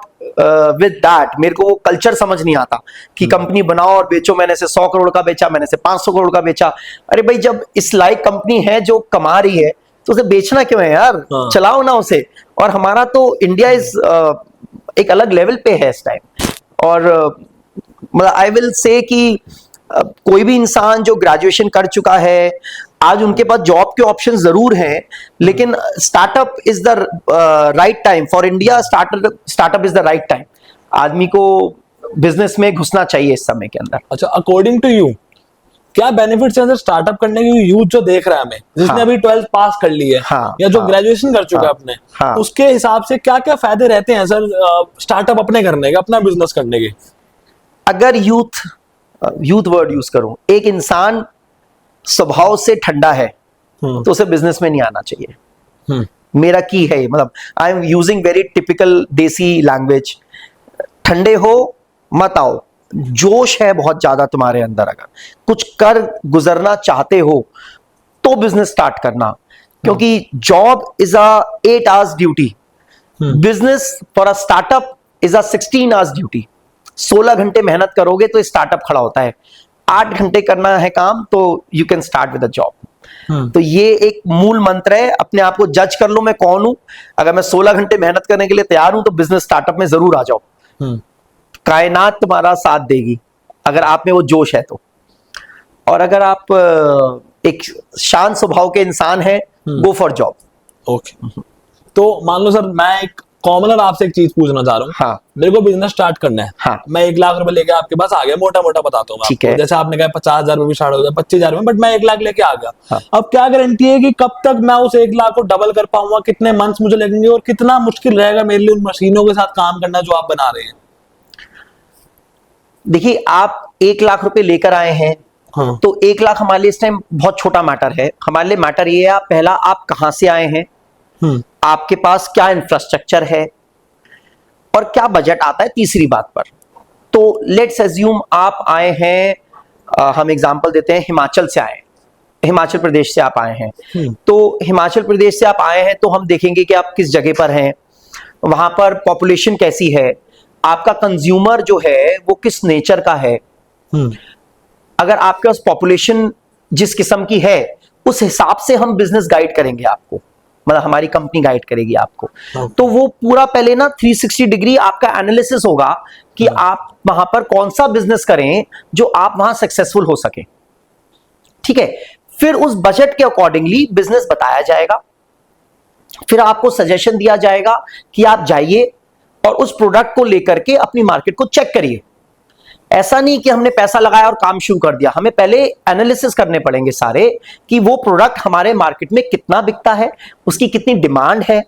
with that. मेरे को वो कल्चर समझ नहीं आता कि कंपनी बनाओ और बेचो, मैंने से 100 करोड़ का बेचा, मैंने से 500 करोड़ का बेचा। अरे भाई, जब इस लाइक कंपनी है जो कमा रही है तो उसे बेचना क्यों है यार? चलाओ ना उसे। और हमारा तो इंडिया इज एक अलग लेवल पे है इस टाइम। और मतलब आई विल से कि कोई भी इंसान जो ग्रेजुएशन कर चुका है, आज उनके पास जॉब के ऑप्शन जरूर हैं, लेकिन startup is the right time for India. Startup is the right time. आदमी को बिजनेस में घुसना चाहिए इस समय के अंदर। अच्छा, अकॉर्डिंग टू यू क्या बेनिफिट्स हैं सर स्टार्टअप करने के? यूथ जो देख रहा है हमें, जिसने अभी 12th पास कर ली है या जो ग्रेजुएशन कर चुका है अपने, उसके हिसाब से क्या क्या फायदे रहते हैं सर स्टार्टअप अपने करने के, अपना बिजनेस करने के? अगर यूथ वर्ड यूज करूं, एक इंसान स्वभाव से ठंडा है तो उसे बिजनेस में नहीं आना चाहिए। मेरा की है, मतलब I am using very typical देसी लैंग्वेज। ठंडे हो मत आओ, जोश है बहुत ज्यादा तुम्हारे अंदर, अगर कुछ कर गुजरना चाहते हो तो बिजनेस स्टार्ट करना, क्योंकि job is a 8 hours duty, business for a startup is a 16 hours duty. 16 घंटे मेहनत करोगे तो स्टार्टअप खड़ा होता है, 8 घंटे करना है काम तो you can start with a job. तो ये एक मूल मंत्र है, अपने आप को जज कर लो मैं कौन हूं। अगर मैं 16 घंटे मेहनत करने के लिए तैयार हूं तो बिजनेस स्टार्टअप में जरूर आ जाओ, कायनात तुम्हारा साथ देगी अगर आप में वो जोश है तो। और अगर आप एक शांत स्वभाव के इंसान हैं, गो फॉर जॉब। ओके, तो मान लो सर मैं एक कॉमनर आपसे एक चीज पूछना चाह रहा हूँ। हाँ। मेरे को बिजनेस स्टार्ट करना है। हाँ। मैं 1 लाख रुपए लेके आपके पास आ गया, मोटा मोटा बताता हूँ ठीक आपको। है। जैसे आपने कहा 50,000 रुपए भी स्टार्ट हो गया, 25,000 में, बट मैं 1 लाख लेके आ गया। हाँ। अब क्या गारंटी है कि कब तक मैं उस 1 लाख को डबल कर पाऊंगा, कितने मंथ्स मुझे लगेंगे और कितना मुश्किल रहेगा मेरे लिए उन मशीनों के साथ काम करना जो आप बना रहे हैं? देखिए, आप 1 लाख रुपए लेकर आए हैं। हाँ। तो 1 लाख हमारे लिए इस टाइम बहुत छोटा मैटर है। हमारे लिए मैटर ये है, पहला आप कहां से आए हैं, आपके पास क्या इंफ्रास्ट्रक्चर है और क्या बजट आता है, तीसरी बात पर। तो लेट्स अज्यूम आप आए हैं, हम एग्जांपल देते हैं, हिमाचल से आए हैं, हिमाचल प्रदेश से आप आए हैं। तो हिमाचल प्रदेश से आप आए हैं तो हम देखेंगे कि आप किस जगह पर हैं, वहां पर पॉपुलेशन कैसी है, आपका कंज्यूमर जो है वो किस नेचर का है। अगर आपके पास पॉपुलेशन जिस किस्म की है उस हिसाब से हम बिजनेस गाइड करेंगे आपको, मतलब हमारी कंपनी गाइड करेगी आपको। तो वो पूरा पहले ना 360 डिग्री आपका एनालिसिस होगा कि आप वहां पर कौन सा बिजनेस करें जो आप वहां सक्सेसफुल हो सके। ठीक है, फिर उस बजट के अकॉर्डिंगली बिजनेस बताया जाएगा, फिर आपको सजेशन दिया जाएगा कि आप जाइए और उस प्रोडक्ट को लेकर के अपनी मार्केट को चेक करिए। ऐसा नहीं कि हमने पैसा लगाया और काम शुरू कर दिया, हमें पहले एनालिसिस करने पड़ेंगे सारे कि वो प्रोडक्ट हमारे मार्केट में कितना बिकता है, उसकी कितनी डिमांड है।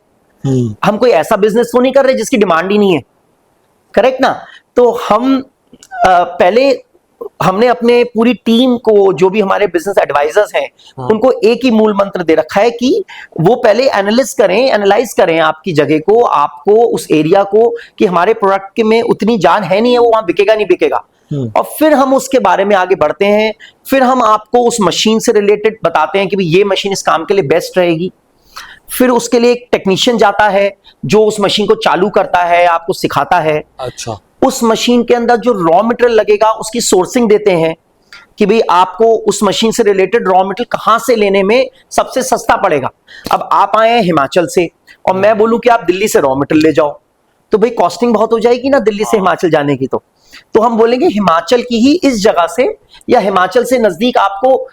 हम कोई ऐसा बिजनेस तो नहीं कर रहे जिसकी डिमांड ही नहीं है, करेक्ट ना। तो हम पहले हमने अपने पूरी टीम को, जो भी हमारे बिजनेस एडवाइजर्स हैं, उनको एक ही मूल मंत्र दे रखा है कि वो पहले एनालाइज करें आपकी जगह को, आपको उस एरिया को, कि हमारे प्रोडक्ट में उतनी जान है नहीं है, वो वहां बिकेगा नहीं बिकेगा। और फिर हम उसके बारे में आगे बढ़ते हैं। फिर हम आपको उस मशीन से रिलेटेड बताते हैं कि भाई ये मशीन इस काम के लिए बेस्ट रहेगी। फिर उसके लिए एक टेक्नीशियन जाता है जो उस मशीन को चालू करता है, आपको सिखाता है। अच्छा। उस मशीन के अंदर जो रॉ मटेरियल लगेगा उसकी सोर्सिंग देते हैं कि भाई आपको उस मशीन से रिलेटेड रॉ मटेरियल कहां से लेने में सबसे सस्ता पड़ेगा। अब आप आए हैं हिमाचल से और मैं बोलूं कि आप दिल्ली से रॉ मटेरियल ले जाओ, तो भाई कॉस्टिंग बहुत हो जाएगी ना दिल्ली से हिमाचल जाने की। तो हम बोलेंगे हिमाचल की ही इस जगह से, या हिमाचल से नजदीक आपको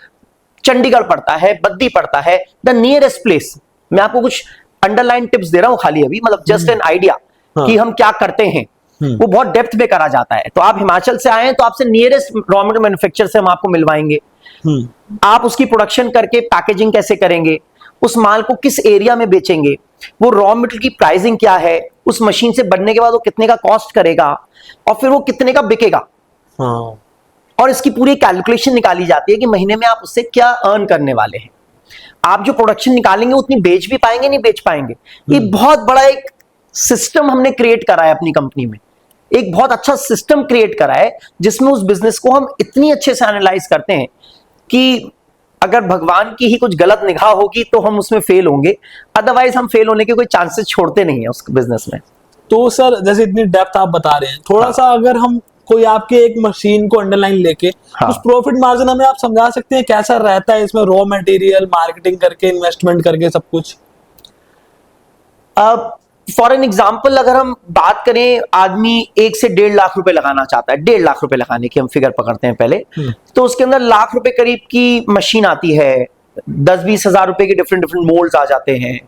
चंडीगढ़ पड़ता है, बद्दी पड़ता है, द नियरेस्ट प्लेस। मैं आपको कुछ अंडरलाइन टिप्स दे रहा हूं खाली अभी, मतलब जस्ट एन आइडिया कि हम क्या करते हैं। वो बहुत डेप्थ में करा जाता है। तो आप हिमाचल से आए हैं तो आपसे नियरेस्ट रॉ मटेरियल मैन्युफैक्चरर से हम आपको मिलवाएंगे। आप उसकी प्रोडक्शन करके पैकेजिंग कैसे करेंगे, उस माल को किस एरिया में बेचेंगे, वो रॉ मटेरियल की प्राइसिंग क्या है, उस मशीन से बनने के बाद वो कितने का कॉस्ट करेगा और फिर वो कितने का बिकेगा। और इसकी पूरी कैलकुलेशन निकाली जाती है कि महीने में आप उससे क्या अर्न करने वाले हैं। आप जो प्रोडक्शन निकालेंगे उतनी बेच भी पाएंगे नहीं बेच पाएंगे। ये बहुत बड़ा एक सिस्टम हमने क्रिएट करा है अपनी कंपनी में, एक बहुत अच्छा सिस्टम क्रिएट करा है जिसमें उस बिजनेस को हम इतनी अच्छे से एनालाइज करते हैं कि अगर भगवान की ही कुछ गलत निगाह होगी तो हम उसमें फेल होंगे, अदरवाइज हम फेल होने के कोई चांसेस छोड़ते नहीं है उस बिजनेस में। तो सर जैसे इतनी डेप्थ आप बता रहे हैं, थोड़ा सा अगर हम कोई आपके एक मशीन को अंडरलाइन लेके उस प्रॉफिट मार्जिन हमें आप समझा सकते हैं कैसा रहता है इसमें, रॉ मटेरियल, मार्केटिंग करके, इन्वेस्टमेंट करके, सब कुछ। फॉर एन एग्जाम्पल अगर हम बात करें, आदमी 1 से 1.5 लाख रुपए लगाना चाहता है, 1.5 लाख रुपए लगाने की हम फिगर पकड़ते हैं पहले, तो उसके अंदर लाख रुपए करीब की मशीन आती है, 10-20 हजार रुपए के डिफरेंट मोल्ड्स आ जाते हैं,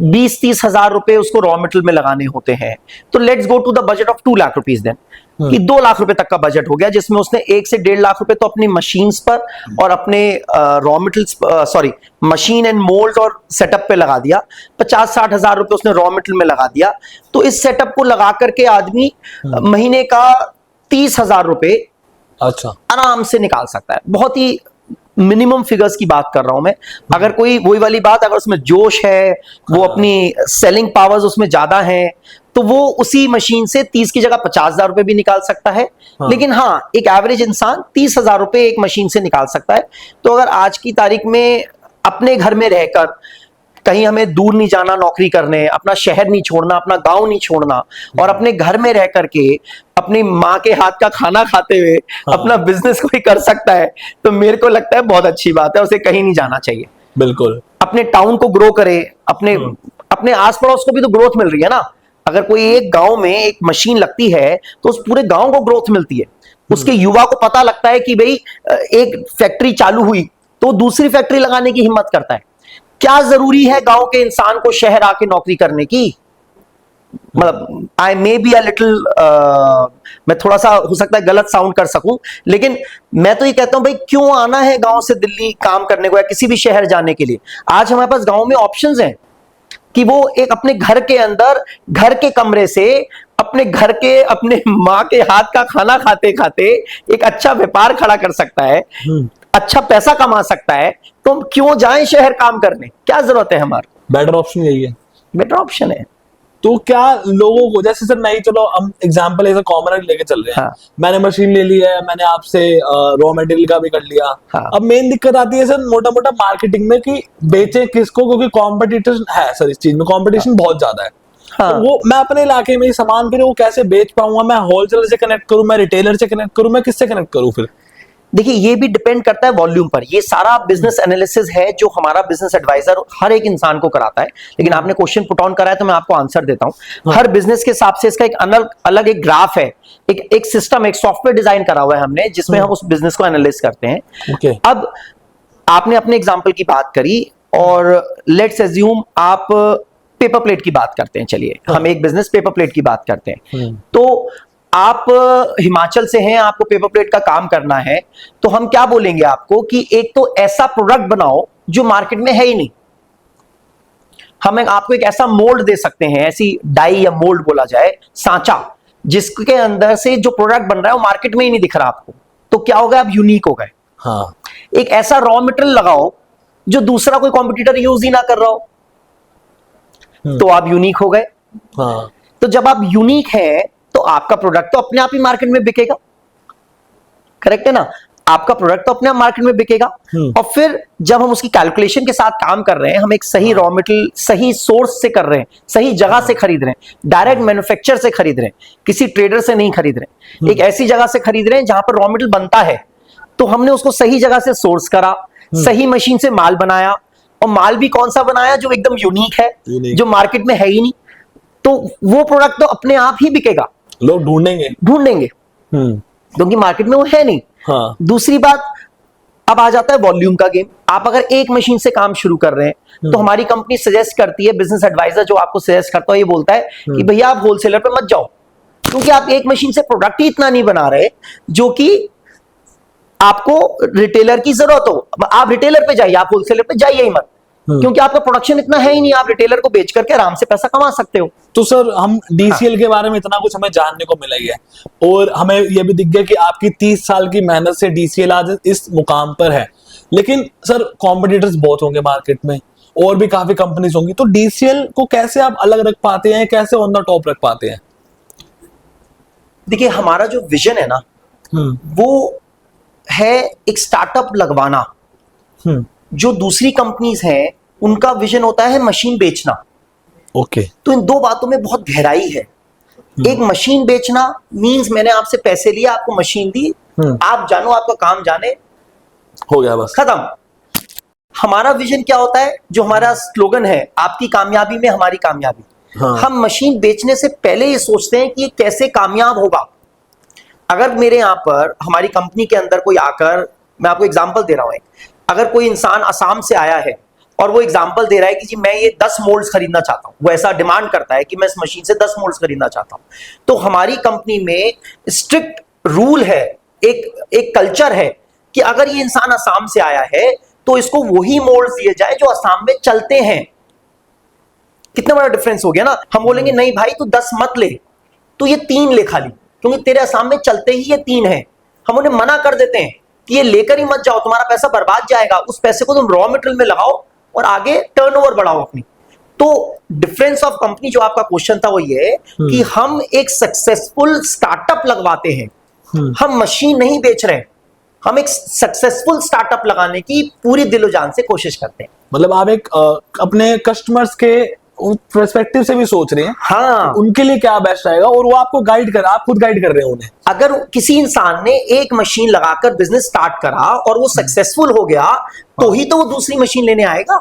20-30 हजार रुपए उसको रॉ मटेरियल में लगाने होते हैं। तो let's go to the budget of 2 lakh rupees then, कि 2 लाख रुपए तक का बजट हो गया, जिसमें उसने 1 से 1.5 लाख रुपए तो अपनी मशीन्स पर और अपने raw material machine and mould और सेटअप पे लगा दिया, 50-60 हजार रुपए उसने रॉ मटेरियल में लगा दिया। तो इस सेटअप को लगा करके आदमी महीने का 30 हजार रुपए अच्छा आराम से निकाल सकता है, बहुत ही मिनिमम फिगर्स की बात कर रहा हूं मैं। अगर कोई वही वाली बात, अगर उसमें जोश है, वो अपनी सेलिंग पावर्स उसमें ज्यादा है, तो वो उसी मशीन से 30 की जगह 50,000 रुपए भी निकाल सकता है। लेकिन हाँ, एक एवरेज इंसान 30,000 रुपए एक मशीन से निकाल सकता है। तो अगर आज की तारीख में अपने घर में रहकर, कहीं हमें दूर नहीं जाना नौकरी करने, अपना शहर नहीं छोड़ना, अपना गांव नहीं छोड़ना, और अपने घर में रह करके अपनी माँ के हाथ का खाना खाते हुए अपना बिजनेस कोई कर सकता है, तो मेरे को लगता है बहुत अच्छी बात है, उसे कहीं नहीं जाना चाहिए। बिल्कुल। अपने टाउन को ग्रो करे, अपने आस पड़ोस को भी तो ग्रोथ मिल रही है ना। अगर कोई एक गांव में एक मशीन लगती है तो उस पूरे गांव को ग्रोथ मिलती है। उसके युवा को पता लगता है कि भाई एक फैक्ट्री चालू हुई तो दूसरी फैक्ट्री लगाने की हिम्मत करता है। क्या जरूरी है गांव के इंसान को शहर आके नौकरी करने की? मतलब आई मे बी अ लिटिल, मैं थोड़ा सा हो सकता है गलत साउंड कर सकूं, लेकिन मैं तो ये कहता हूं भाई क्यों आना है गांव से दिल्ली काम करने को या किसी भी शहर जाने के लिए। आज हमारे पास गांव में ऑप्शंस हैं कि वो एक अपने घर के अंदर, घर के कमरे से अपने घर के, अपने माँ के हाथ का खाना खाते खाते एक अच्छा व्यापार खड़ा कर सकता है, अच्छा पैसा कमा सकता है। तो हम क्यों जाएं शहर काम करने? क्या जरूरत है? हमारा बेटर ऑप्शन यही है। बेटर ऑप्शन है। तो क्या लोगों को, जैसे सर नहीं, चलो हम एग्जांपल ऐसा कॉमन लेके चल रहे हैं। हाँ। मैंने मशीन ले ली है, मैंने आपसे रॉ मटेरियल का भी कर लिया। हाँ। अब मेन दिक्कत आती है सर मोटा मोटा मार्केटिंग में कि बेचे किसको, क्योंकि कॉम्पिटिशन है सर, इस चीज में कॉम्पिटिशन बहुत ज्यादा है। हाँ। तो वो मैं अपने इलाके में ही सामान फिर वो कैसे बेच पाऊंगा? मैं होलसेलर से कनेक्ट करूं, मैं रिटेलर से कनेक्ट करूं, मैं किससे कनेक्ट करूं फिर? देखिए, ये भी डिपेंड करता है वॉल्यूम पर। ये सारा बिजनेस एनालिसिस है जो हमारा बिजनेस एडवाइजर हर एक इंसान को कराता है। लेकिन आपने क्वेश्चन पुट ऑन करा है तो मैं आपको आंसर देता हूं। हर बिजनेस के हिसाब से इसका एक अलग एक ग्राफ है, एक सिस्टम, एक सॉफ्टवेयर डिजाइन करा हुआ है हमने, जिसमें हम उस बिजनेस को एनालिस करते हैं। अब आपने अपने एग्जाम्पल की बात करी और लेट्स एज्यूम आप पेपर प्लेट की बात करते हैं। चलिए, हम एक बिजनेस पेपर प्लेट की बात करते हैं। तो आप हिमाचल से हैं, आपको पेपर प्लेट का काम करना है, तो हम क्या बोलेंगे आपको कि एक तो ऐसा प्रोडक्ट बनाओ जो मार्केट में है ही नहीं। हम आपको एक ऐसा मोल्ड दे सकते हैं, ऐसी डाई या मोल्ड बोला जाए, सांचा, जिसके अंदर से जो प्रोडक्ट बन रहा है वो मार्केट में ही नहीं दिख रहा आपको। तो क्या हो गया? आप यूनिक हो गए। हाँ। एक ऐसा रॉ मटेरियल लगाओ जो दूसरा कोई कॉम्पिटिटर यूज ही ना कर रहा हो, तो आप यूनिक हो गए। हाँ। तो जब आप यूनिक है तो आपका प्रोडक्ट तो अपने आप ही मार्केट में बिकेगा। करेक्ट है ना? आपका प्रोडक्ट तो अपने आप मार्केट में बिकेगा। और फिर जब हम उसकी कैलकुलेशन के साथ काम कर रहे हैं, हम एक सही रॉ मटेरियल सही सोर्स से कर रहे हैं, सही जगह से खरीद रहे हैं, डायरेक्ट मैन्युफैक्चर से खरीद रहे हैं, किसी ट्रेडर से नहीं खरीद रहे हैं, एक ऐसी जगह से खरीद रहे हैं जहां पर रॉ मटेरियल बनता है। तो हमने उसको सही जगह से सोर्स करा, सही मशीन से माल बनाया, और माल भी कौन सा बनाया? जो एकदम यूनिक है, जो मार्केट में है ही नहीं। तो वो प्रोडक्ट तो अपने आप ही बिकेगा, लोग ढूंढेंगे क्योंकि मार्केट में वो है नहीं। हाँ। दूसरी बात, अब आ जाता है वॉल्यूम का गेम। आप अगर एक मशीन से काम शुरू कर रहे हैं तो हमारी कंपनी सजेस्ट करती है, बिजनेस एडवाइजर जो आपको सजेस्ट करता है, ये बोलता है कि भैया आप होलसेलर पे मत जाओ, क्योंकि आप एक मशीन से प्रोडक्ट ही इतना नहीं बना रहे जो कि आपको रिटेलर की जरूरत हो। आप रिटेलर पे जाइए, आप होलसेलर पे जाइए ही मत, क्योंकि आपका प्रोडक्शन इतना है ही नहीं, आप रिटेलर को बेच करके आराम से पैसा कमा सकते हो। तो सर हम डीसीएल के बारे में इतना कुछ हमें जानने को मिला ही है, और हमें यह भी दिख गया कि आपकी 30 साल की मेहनत से डीसीएल आज इस मुकाम पर है। लेकिन सर कॉम्पिटिटर्स बहुत होंगे मार्केट में, और भी काफी कंपनीज होंगी, तो डीसीएल को कैसे आप अलग रख पाते हैं, कैसे ऑन द टॉप रख पाते हैं? देखिए, हमारा जो विजन है ना, वो है एक स्टार्टअप लगवाना। जो दूसरी कंपनीज हैं उनका विजन होता है मशीन बेचना। ओके। तो इन दो बातों में बहुत गहराई है। एक मशीन बेचना मींस मैंने आपसे पैसे लिए, आपको मशीन दी, आप जानो, आपका काम जाने, हो गया, बस खत्म। हमारा विजन क्या होता है? जो हमारा स्लोगन है, आपकी कामयाबी में हमारी कामयाबी। हाँ। हम मशीन बेचने से पहले ये सोचते हैं कि ये कैसे कामयाब होगा। अगर मेरे यहां पर हमारी कंपनी के अंदर कोई आकर, मैं आपको एग्जांपल दे रहा हूं, अगर कोई इंसान असम से आया है और वो एग्जांपल दे रहा है कि जी मैं ये 10 मोल्ड्स खरीदना चाहता हूं, वो ऐसा डिमांड करता है कि मैं इस मशीन से 10 मोल्ड्स खरीदना चाहता हूं, तो हमारी कंपनी में स्ट्रिक्ट रूल है, एक कल्चर है कि अगर ये इंसान असम से आया है तो इसको वही मोल्ड्स दिए जाए जो असम में चलते हैं। कितना बड़ा डिफरेंस हो गया ना। हम बोलेंगे नहीं भाई तू 10 मत ले, तो ये 3 ले खाली, क्योंकि तेरे असम में चलते ही ये 3 है। हम उन्हें मना कर देते हैं कि ये लेकर ही मत जाओ, तुम्हारा पैसा बर्बाद जाएगा, उस पैसे को तुम रॉ मटेरियल में लगाओ और आगे टर्नओवर बढ़ाओ अपनी। तो डिफरेंस ऑफ कंपनी, जो आपका क्वेश्चन था वो ये है कि हम एक सक्सेसफुल स्टार्टअप लगवाते हैं, हम मशीन नहीं बेच रहे हैं, हम एक सक्सेसफुल स्टार्टअप लगाने की पूरी दिलो जान से कोशिश करते हैं। मतलब आप एक अपने कस्टमर्स के पर्सपेक्टिव से भी सोच रहे हैं, हाँ, उनके लिए क्या बेस्ट रहेगा, और वो आपको गाइड कर, आप खुद गाइड कर रहे हैं उन्हें। अगर किसी इंसान ने एक मशीन लगाकर बिजनेस स्टार्ट करा और वो सक्सेसफुल हो गया, तो ही तो वो दूसरी मशीन लेने आएगा।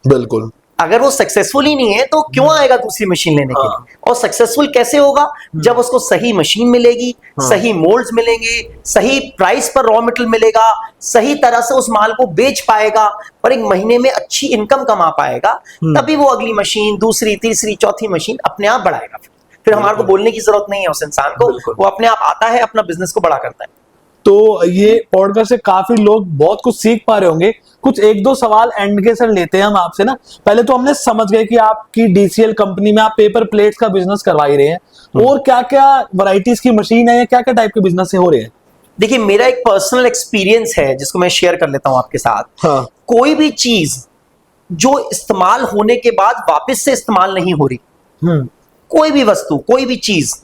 बिल्कुल। अगर वो सक्सेसफुल ही नहीं है तो क्यों आएगा दूसरी मशीन लेने के लिए? और सक्सेसफुल कैसे होगा? जब उसको सही मशीन मिलेगी, सही मोल्ड्स मिलेंगे, सही प्राइस पर रॉ मटेरियल मिलेगा, सही तरह से उस माल को बेच पाएगा और एक महीने में अच्छी इनकम कमा पाएगा, तभी वो अगली मशीन, दूसरी, तीसरी, चौथी मशीन अपने आप बढ़ाएगा। फिर हमारे को बोलने की जरूरत नहीं है उस इंसान को, वो अपने आप आता है, अपना बिजनेस को बड़ा करता है। तो ये पॉडकास्ट से काफी लोग बहुत कुछ सीख पा रहे होंगे। कुछ एक दो सवाल एंड के सर लेते हैं हम आपसे ना। पहले तो हमने समझ गए कि आपकी डीसीएल कंपनी में आप पेपर प्लेट्स का बिजनेस करवा ही रहे हैं, और क्या क्या वैरायटीज की मशीन है, क्या क्या टाइप के बिजनेस से हो रहे हैं? देखिए, मेरा एक पर्सनल एक्सपीरियंस है जिसको मैं शेयर कर लेता हूं आपके साथ। हाँ। कोई भी चीज जो इस्तेमाल होने के बाद वापस से इस्तेमाल नहीं हो रही, कोई भी वस्तु, कोई भी चीज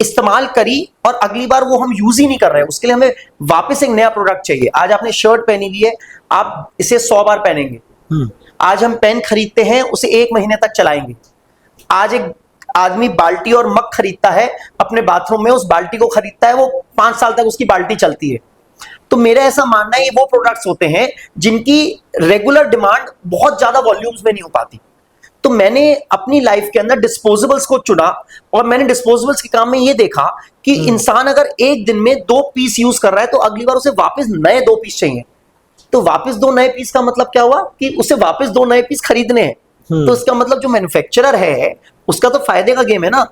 इस्तेमाल करी और अगली बार वो हम यूज ही नहीं कर रहे हैं, उसके लिए हमें वापस एक नया प्रोडक्ट चाहिए। आज आपने शर्ट पहनी हुई है, आप इसे 100 बार पहनेंगे। आज हम पेन खरीदते हैं, उसे 1 महीने तक चलाएंगे। आज एक आदमी बाल्टी और मग खरीदता है अपने बाथरूम में, उस बाल्टी को खरीदता है, वो 5 साल तक उसकी बाल्टी चलती है। तो मेरा ऐसा मानना है ये वो प्रोडक्ट्स होते हैं जिनकी रेगुलर डिमांड बहुत ज्यादा वॉल्यूम्स में नहीं हो पाती। तो मैंने अपनी लाइफ के अंदर डिस्पोजेबल्स को चुना, और मैंने डिस्पोजेबल्स के काम में ये देखा कि इंसान अगर एक दिन में 2 पीस यूज कर रहा है तो अगली बार उसे वापस नए 2 पीस चाहिए। तो वापस 2 नए पीस का मतलब क्या हुआ कि उसे वापस 2 नए पीस खरीदने हैं। तो इसका मतलब जो मैन्युफैक्चरर है उसका तो फायदे का गेम है ना।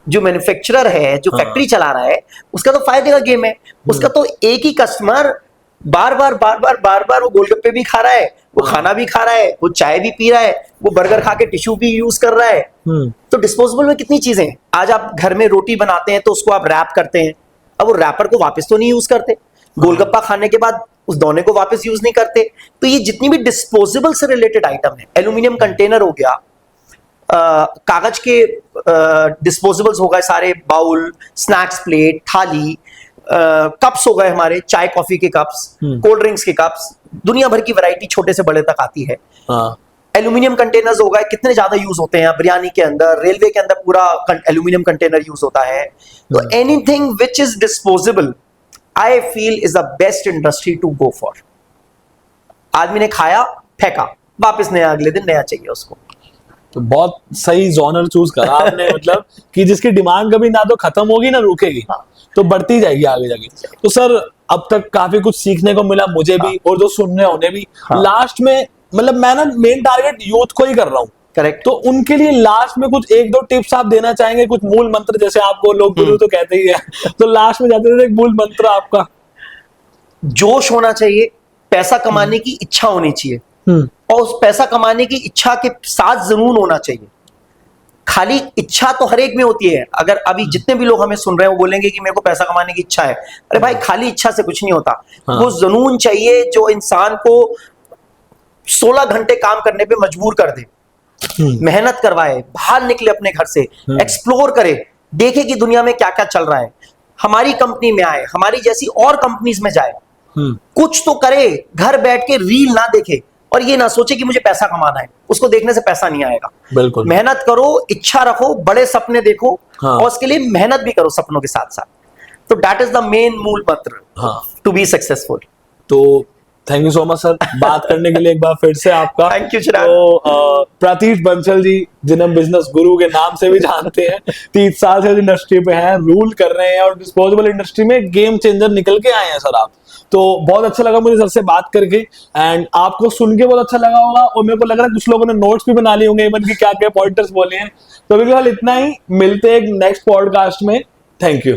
जो मैन्युफैक्चरर है, जो फैक्ट्री चला रहा है, उसका तो फायदे का गेम है। उसका तो एक ही कस्टमर बार बार वो गोलगप्पे भी खा रहा है, वो खाना भी खा रहा है, वो चाय भी पी रहा है, वो बर्गर खा के टिश्यू भी यूज कर रहा है। तो डिस्पोजेबल में कितनी चीजें हैं। आज आप घर में रोटी बनाते हैं तो उसको आप रैप करते हैं, अब वो रैपर को वापस तो नहीं यूज करते। गोलगप्पा खाने के बाद उस दोने को वापस यूज नहीं करते। तो ये जितनी भी डिस्पोजेबल से रिलेटेड आइटम है, एल्यूमिनियम कंटेनर हो गया, कागज के डिस्पोजेबल्स हो गए सारे, बाउल, स्नैक्स प्लेट, थाली, कप्स हो गए हमारे, चाय कॉफी के कप्स, कोल्ड ड्रिंक्स के कप्स, दुनिया भर की वैरायटी छोटे से बड़े तक आती है। एल्यूमिनियम कंटेनर्स हो गए, कितने ज्यादा यूज होते हैं बिरयानी के अंदर, रेलवे के अंदर पूरा एल्यूमिनियम कंटेनर यूज होता है। तो anything which is disposable I feel is the best industry to go for. आदमी ने खाया, फेंका, वापस नया, अगले दिन नया चाहिए उसको। तो बहुत सही जॉनर चूज करा आपने, मतलब कि जिसकी डिमांड कभी ना तो खत्म होगी ना रुकेगी, तो बढ़ती जाएगी आगे जाके। तो सर अब तक काफी कुछ सीखने को मिला मुझे भी, और जो सुनने होने भी। लास्ट में मतलब मैं ना मेन टारगेट यूथ को ही कर रहा हूँ, करेक्ट। तो उनके लिए लास्ट में कुछ 1-2 टिप्स आप देना चाहेंगे, कुछ मूल मंत्र, जैसे आपको लोग गुरु तो कहते ही है, तो लास्ट में जाते थे एक मूल मंत्र आपका। जोश होना चाहिए, पैसा कमाने की इच्छा होनी चाहिए, और उस पैसा कमाने की इच्छा के साथ जुनून होना चाहिए। खाली इच्छा तो हर एक में होती है। अगर अभी जितने भी लोग हमें सुन रहे हैं वो बोलेंगे कि मेरे को पैसा कमाने की इच्छा है, अरे भाई खाली इच्छा से कुछ नहीं होता। वो जुनून चाहिए जो इंसान को 16 घंटे काम करने पे मजबूर कर दे, मेहनत करवाए, बाहर निकले अपने घर से, एक्सप्लोर करे, देखे कि दुनिया में क्या क्या चल रहा है, हमारी कंपनी में आए, हमारी जैसी और कंपनीज में जाए, कुछ तो करे, घर बैठ के रील ना देखे और ये ना सोचे कि मुझे पैसा कमाना है। उसको देखने से पैसा नहीं आएगा। बिल्कुल। मेहनत करो, इच्छा रखो, बड़े सपने देखो, और उसके लिए मेहनत भी करो सपनों के साथ साथ। तो दैट इज द मेन मूल मंत्र टू बी सक्सेसफुल। तो thank you so much sir, बात करने के लिए एक बार फिर से आपका। थैंक यू चिराग। तो प्रतीश बंसल जी, जिन्हें हम बिजनेस गुरु के नाम से भी जानते हैं, 30 साल से इंडस्ट्री पे हैं, रूल कर रहे हैं, और डिस्पोजेबल इंडस्ट्री में गेम चेंजर निकल के आए हैं सर आप। तो बहुत अच्छा लगा मुझे सर से बात करके, एंड आपको सुन के बहुत अच्छा लगा होगा, और मेरे को लग रहा है कुछ लोगों ने नोट्स भी बना लिए होंगे इवन की क्या क्या पॉइंटर्स बोले हैं। तो फिलहाल इतना ही, मिलते हैं एक नेक्स्ट पॉडकास्ट में। Thank you.